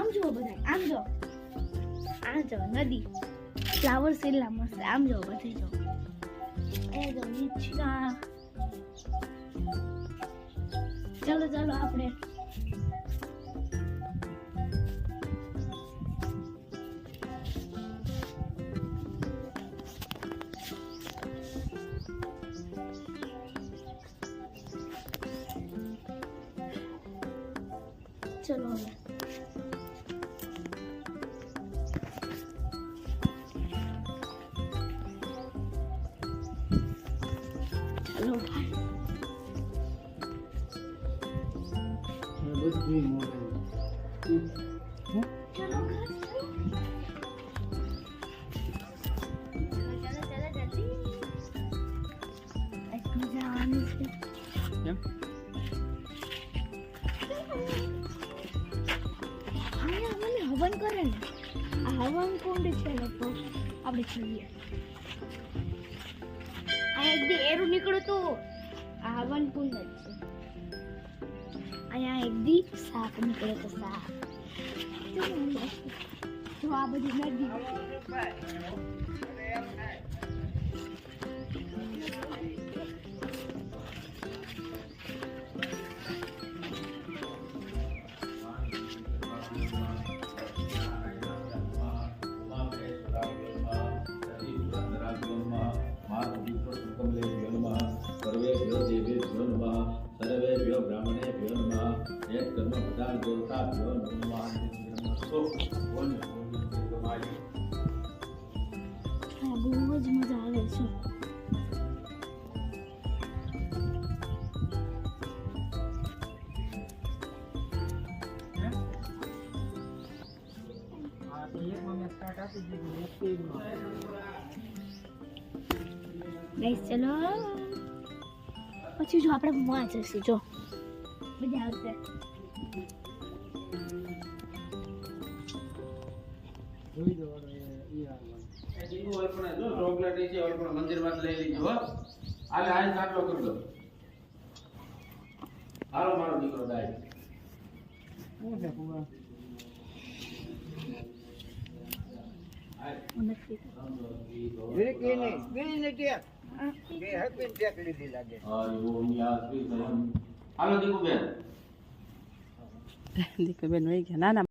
આમ જો બધા આમ જો આ જો નદી ફ્લાવર સેલા મસ્ત આમ જો બધે જો એ જો નીચા ચાલો ચાલો આપણે ચલો હવે ચલો ભાઈ ચલો મજા આવવાની છે હવન કરે ને આ હવન કુંડ છે લગભગ આપણે જોઈએ આ એકદી એરું નીકળ્યું તો આ હવન કુંડ જ છે અહીંયા એકદી સાપ નીકળે તો સાપ તો આ બધી નદી સર્વેભ્યો દેવેભ્યો નમઃ સર્વેભ્યો બ્રાહ્મણેભ્યો નમઃ એક કર્મ પ્રધાન દેવતાભ્યો નમઃ નમસ્તો બોલ તમારી બહુ જ મજા આવે છે ગાઈસ ચલો પછી જો આપણે મોવા જઈશું જો મજા આવશે ચોકલેટ છે મંદિરમાં લઈ લીધો હો હાલે આજ કાટલો કરી દો હાલો મારો દીકરો દાય શું છે પૂરા દીકુબેન વહી ગયા ના ના